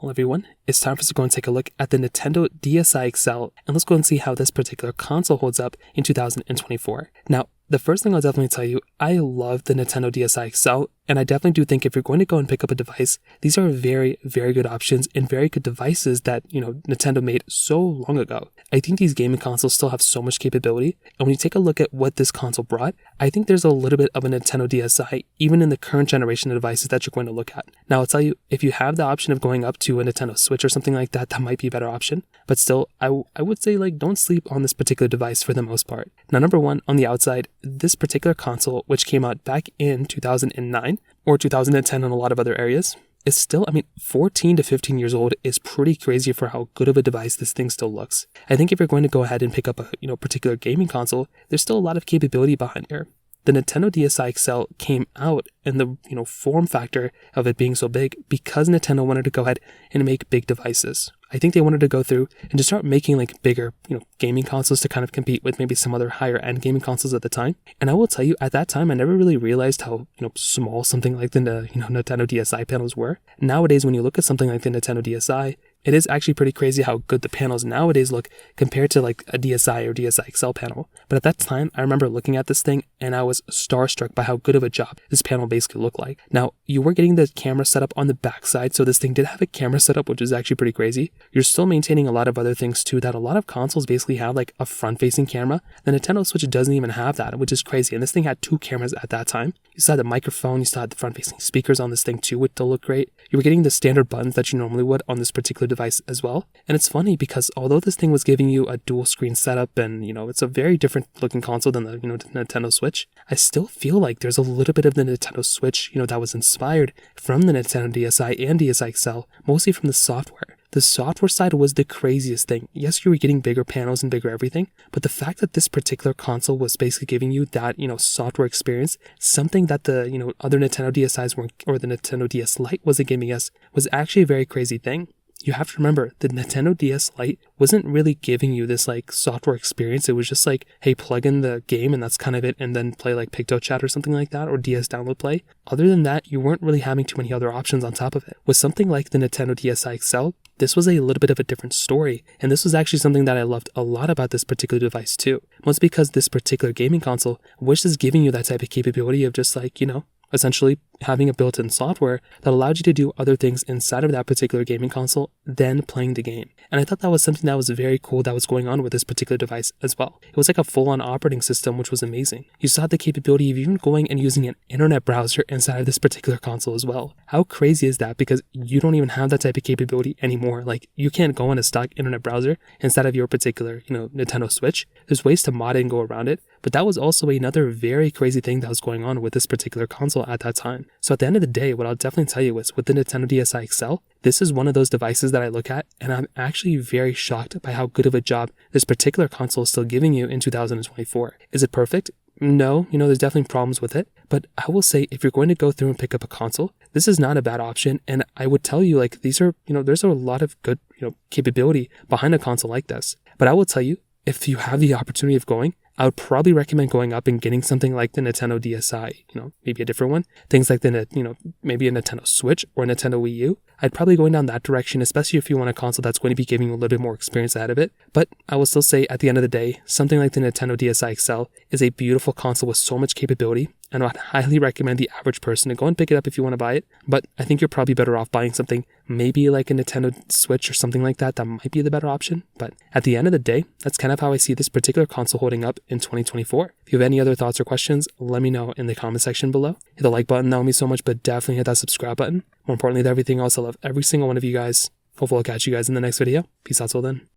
Well, everyone, it's time for us to go and take a look at the Nintendo DSi XL, and let's go and see how this particular console holds up in 2024. Now, the first thing I'll definitely tell you, I love the Nintendo DSi XL, and I definitely do think if you're going to go and pick up a device, these are very, very good options and very good devices that, Nintendo made so long ago. I think these gaming consoles still have so much capability, and when you take a look at what this console brought, I think there's a little bit of a Nintendo DSi even in the current generation of devices that you're going to look at. Now, I'll tell you, if you have the option of going up to a Nintendo Switch or something like that, that might be a better option, but still, I would say, don't sleep on this particular device for the most part. Now, number one, on the outside, this particular console, which came out back in 2009 or 2010 in a lot of other areas, is still, 14 to 15 years old is pretty crazy for how good of a device this thing still looks. I think if you're going to go ahead and pick up a particular gaming console, there's still a lot of capability behind here. The Nintendo DSi XL came out in the form factor of it being so big because Nintendo wanted to go ahead and make big devices. I think they wanted to go through and just start making bigger, gaming consoles to kind of compete with maybe some other higher end gaming consoles at the time. And I will tell you, at that time, I never really realized how, small something like the, Nintendo DSi panels were. Nowadays, when you look at something like the Nintendo DSi, it is actually pretty crazy how good the panels nowadays look compared to a DSi or DSi XL panel. But at that time, I remember looking at this thing and I was starstruck by how good of a job this panel basically looked like. Now, you were getting the camera setup on the backside, so this thing did have a camera setup, which is actually pretty crazy. You're still maintaining a lot of other things too that a lot of consoles basically have, like a front-facing camera. The Nintendo Switch doesn't even have that, which is crazy. And this thing had 2 cameras at that time. You still had the microphone, you still had the front-facing speakers on this thing too, which still look great. You were getting the standard buttons that you normally would on this particular device as well. And it's funny because although this thing was giving you a dual screen setup and, it's a very different looking console than the, Nintendo Switch, I still feel like there's a little bit of the Nintendo Switch, that was inspired from the Nintendo DSi and DSi XL, mostly from the software. The software side was the craziest thing. Yes, you were getting bigger panels and bigger everything, but the fact that this particular console was basically giving you that, software experience, something that the, other Nintendo DSi's weren't, or the Nintendo DS Lite wasn't giving us, was actually a very crazy thing. You have to remember, the Nintendo DS Lite wasn't really giving you this software experience. It was just hey, plug in the game and that's kind of it, and then play PictoChat or something like that, or DS Download Play. Other than that, you weren't really having too many other options on top of it. With something like the Nintendo DSi XL, this was a little bit of a different story, and this was actually something that I loved a lot about this particular device too. Most because this particular gaming console was just giving you that type of capability of just essentially having a built-in software that allowed you to do other things inside of that particular gaming console than playing the game. And I thought that was something that was very cool that was going on with this particular device as well. It was like a full-on operating system, which was amazing. You still had the capability of even going and using an internet browser inside of this particular console as well. How crazy is that? Because you don't even have that type of capability anymore. You can't go on a stock internet browser inside of your particular, Nintendo Switch. There's ways to mod it and go around it, but that was also another very crazy thing that was going on with this particular console at that time. So at the end of the day, what I'll definitely tell you is with the Nintendo DSi XL, this is one of those devices that I look at and I'm actually very shocked by how good of a job this particular console is still giving you in 2024. Is it perfect? No, there's definitely problems with it, but I will say if you're going to go through and pick up a console, this is not a bad option. And I would tell you these are, there's a lot of good, capability behind a console like this. But I will tell you, if you have the opportunity of going, I would probably recommend going up and getting something like the Nintendo DSi, maybe a different one. Things like the, maybe a Nintendo Switch or a Nintendo Wii U. I'd probably go down that direction, especially if you want a console that's going to be giving you a little bit more experience ahead of it. But I will still say at the end of the day, something like the Nintendo DSi XL is a beautiful console with so much capability, and I'd highly recommend the average person to go and pick it up if you want to buy it. But I think you're probably better off buying something maybe like a Nintendo Switch or something like that. That might be the better option. But at the end of the day, that's kind of how I see this particular console holding up in 2024. If you have any other thoughts or questions, let me know in the comment section below. Hit the like button, that would mean so much, but definitely hit that subscribe button. More importantly than everything else, I love every single one of you guys. Hopefully I'll catch you guys in the next video. Peace out till then.